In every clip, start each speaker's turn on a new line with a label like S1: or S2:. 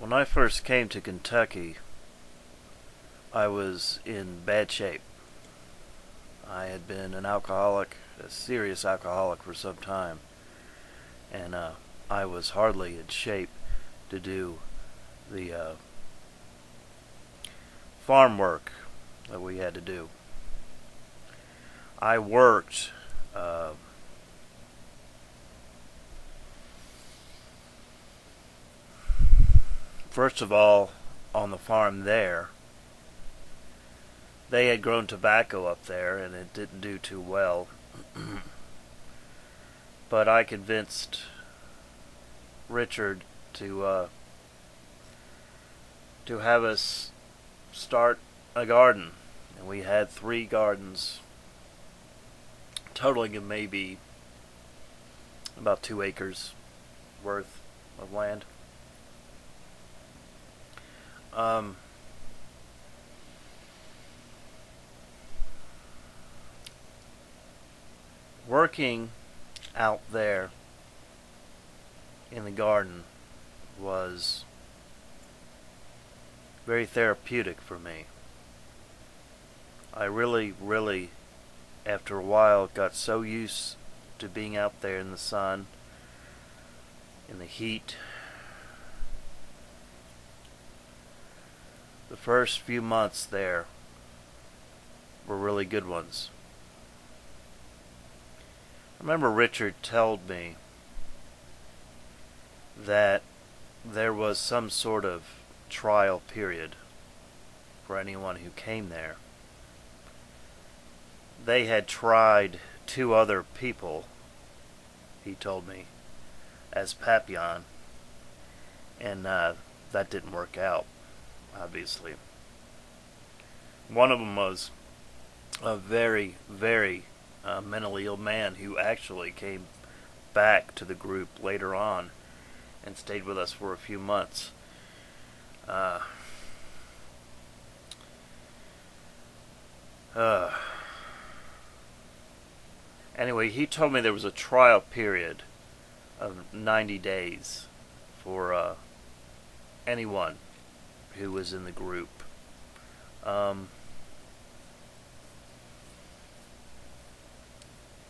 S1: When I first came to Kentucky, I was in bad shape. I had been an alcoholic, a serious alcoholic for some time, and I was hardly in shape to do the farm work that we had to do. I worked first of all on the farm there. They had grown tobacco up there and it didn't do too well. But I convinced Richard to have us start a garden, and we had 3 gardens, totaling maybe about 2 acres worth of land. Working out there in the garden was very therapeutic for me. I really, after a while, got so used to being out there in the sun, in the heat. The first few months there were really good ones. I remember Richard told me that there was some sort of trial period for anyone who came there. They had tried 2 other people, he told me, as Papillon, and that didn't work out, obviously. One of them was a very mentally ill man who actually came back to the group later on and stayed with us for a few months. Anyway, he told me there was a trial period of 90 days for anyone who was in the group.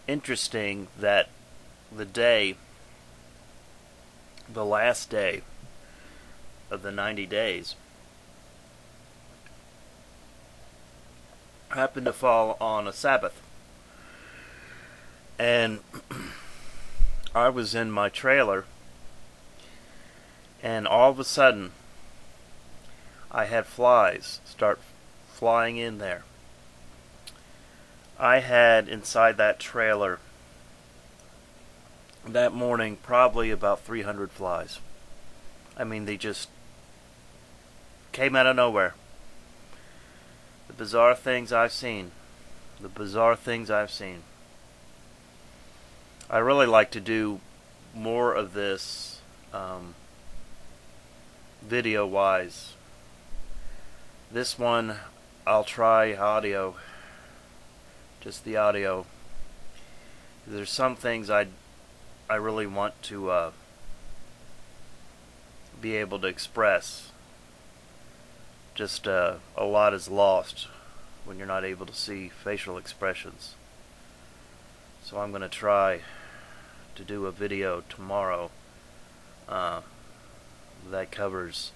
S1: Interesting that the last day of the 90 days happened to fall on a Sabbath. And I was in my trailer, and all of a sudden I had flies start flying in there. I had inside that trailer that morning probably about 300 flies. I mean, they just came out of nowhere. The bizarre things I've seen. The bizarre things I've seen. I really like to do more of this video-wise. This one, I'll try audio. Just the audio. There's some things I really want to be able to express. Just a lot is lost when you're not able to see facial expressions. So I'm going to try to do a video tomorrow that covers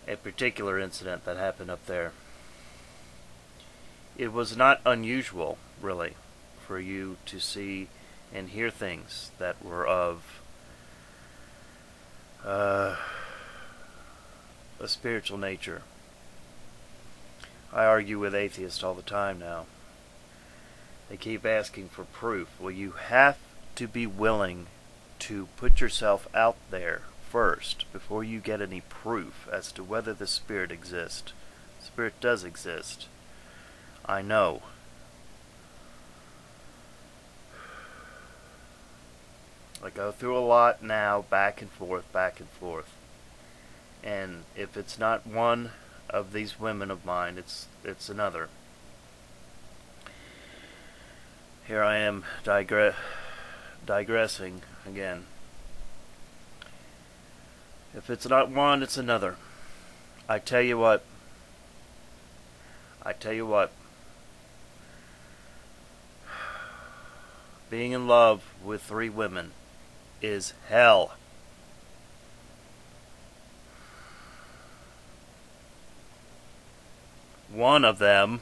S1: a particular incident that happened up there. It was not unusual, really, for you to see and hear things that were of a spiritual nature. I argue with atheists all the time now. They keep asking for proof. Well, you have to be willing to put yourself out there first before you get any proof as to whether the spirit exists. The spirit does exist. I know. I go through a lot now, back and forth. And if it's not one of these women of mine, it's another. Here I am digressing again. If it's not one, it's another. I tell you what. I tell you what. Being in love with 3 women is hell. One of them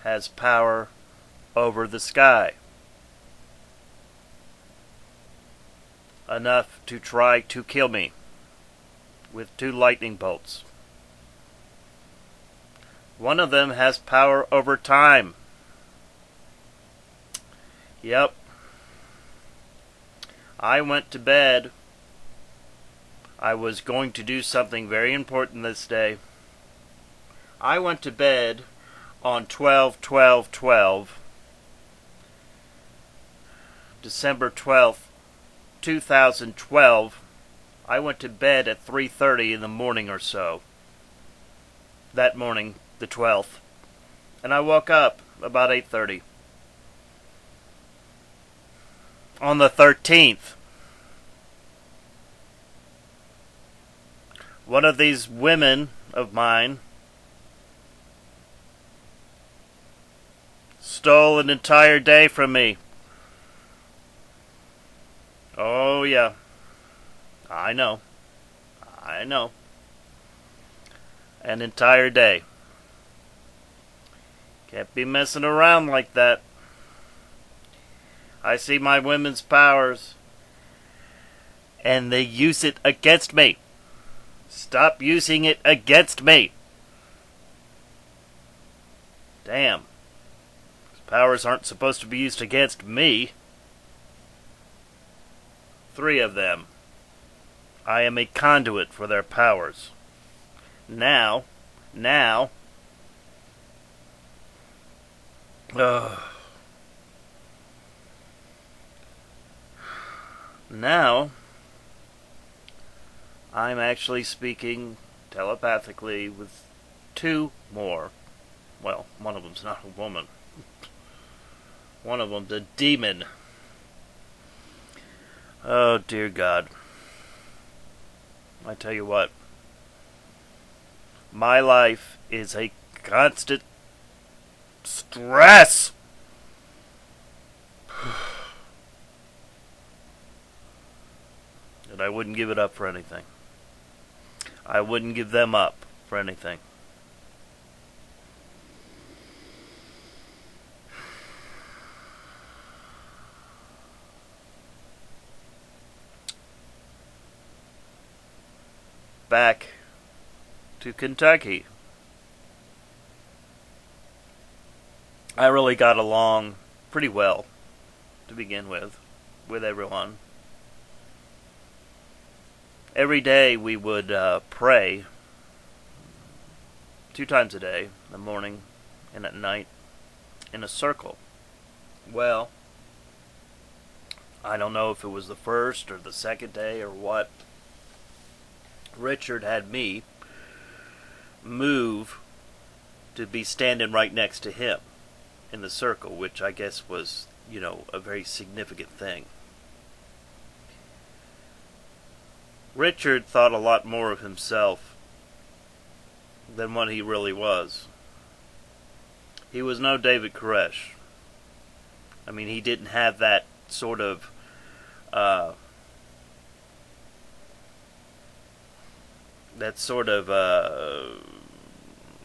S1: has power over the sky. Enough to try to kill me with 2 lightning bolts. One of them has power over time. Yep. I went to bed. I was going to do something very important this day. I went to bed on 12/12/12, December 12th, 2012. I went to bed at 3:30 in the morning or so. That morning, the 12th. And I woke up about 8:30. On the 13th, one of these women of mine stole an entire day from me. Oh, yeah. I know. An entire day. Can't be messing around like that. I see my women's powers, and they use it against me. Stop using it against me. Damn. Those powers aren't supposed to be used against me. 3 of them. I am a conduit for their powers. Now. Now, I'm actually speaking telepathically with 2 more. Well, one of them's not a woman. One of them's a demon. Oh, dear God. I tell you what. My life is a constant stress. And I wouldn't give it up for anything. I wouldn't give them up for anything. Back to Kentucky. I really got along pretty well to begin with everyone. Every day we would pray 2 times a day, in the morning and at night, in a circle. Well, I don't know if it was the first or the second day or what. Richard had me move to be standing right next to him in the circle, which I guess was, a very significant thing. Richard thought a lot more of himself than what he really was. He was no David Koresh. I mean, he didn't have that sort of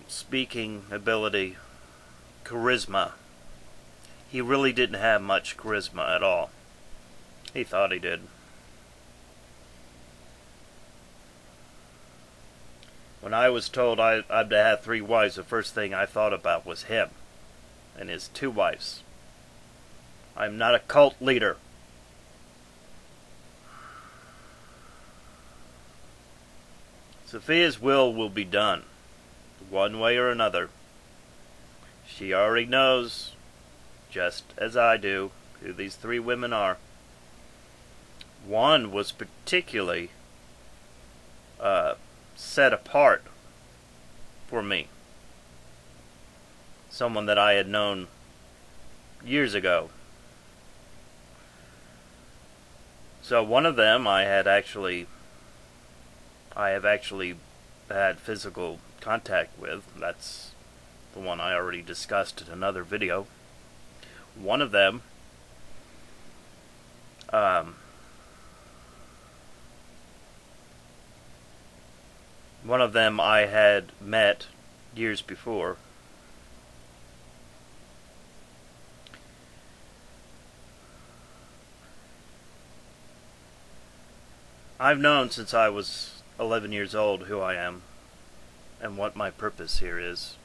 S1: speaking ability, charisma. He really didn't have much charisma at all. He thought he did. When I was told I'm to have 3 wives, the first thing I thought about was him and his 2 wives. I'm not a cult leader. Sophia's will be done, one way or another. She already knows, just as I do, who these 3 women are. One was particularly set apart for me. Someone that I had known years ago. So one of them I have actually had physical contact with. That's the one I already discussed in another video. One of them, I had met years before. I've known since I was 11 years old who I am and what my purpose here is.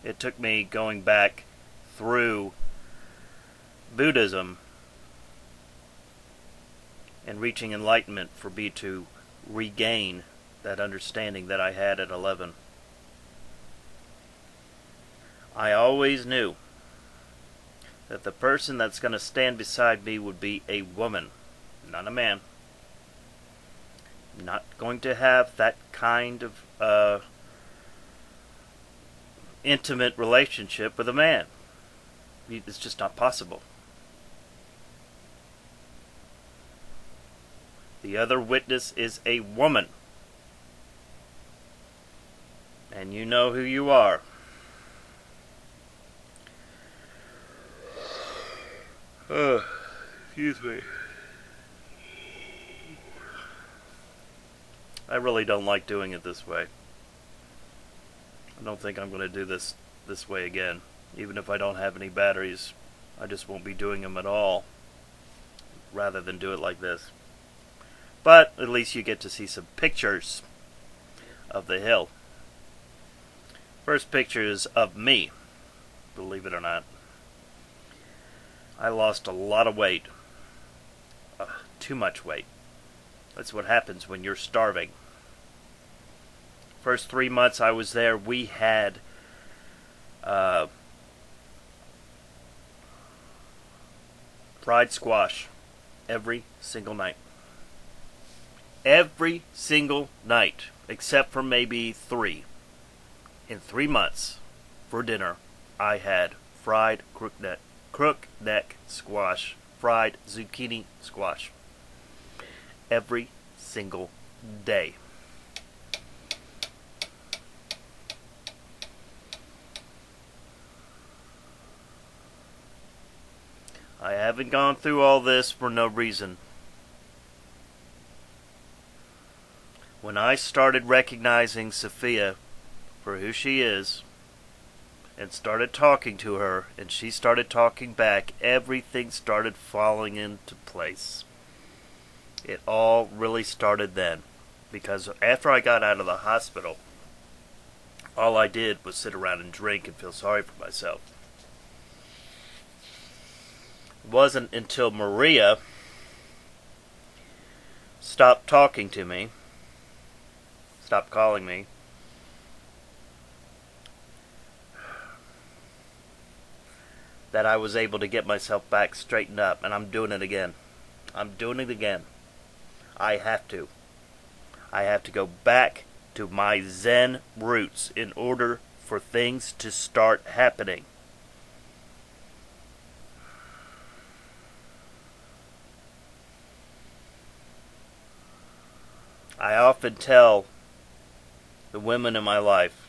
S1: It took me going back through Buddhism and reaching enlightenment for me to regain that understanding that I had at 11. I always knew that the person that's going to stand beside me would be a woman, not a man. I'm not going to have that kind of intimate relationship with a man. It's just not possible. The other witness is a woman. And you know who you are. Excuse me. I really don't like doing it this way. I don't think I'm going to do this way again. Even if I don't have any batteries, I just won't be doing them at all, rather than do it like this. But at least you get to see some pictures of the hill. First picture is of me, believe it or not. I lost a lot of weight. Too much weight. That's what happens when you're starving. First 3 months I was there, we had fried squash every single night. Every single night, except for maybe 3. In 3 months, for dinner, I had fried crook neck squash, fried zucchini squash. Every single day. I haven't gone through all this for no reason. When I started recognizing Sophia for who she is, and started talking to her, and she started talking back, everything started falling into place. It all really started then. Because after I got out of the hospital, all I did was sit around and drink and feel sorry for myself. It wasn't until Maria stopped talking to me, stopped calling me, that I was able to get myself back straightened up, and I'm doing it again. I'm doing it again. I have to. I have to go back to my Zen roots in order for things to start happening. I often tell the women in my life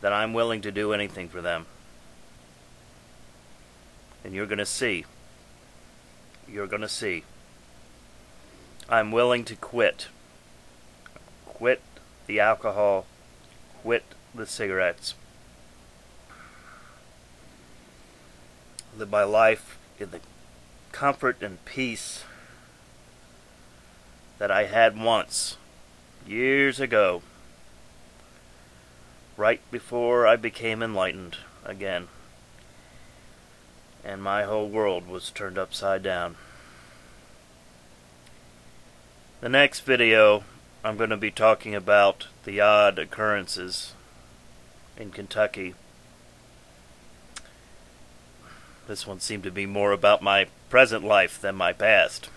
S1: that I'm willing to do anything for them. And you're going to see. You're going to see. I'm willing to quit. Quit the alcohol. Quit the cigarettes. Live my life in the comfort and peace that I had once, years ago, right before I became enlightened again. And my whole world was turned upside down. The next video, I'm going to be talking about the odd occurrences in Kentucky. This one seemed to be more about my present life than my past.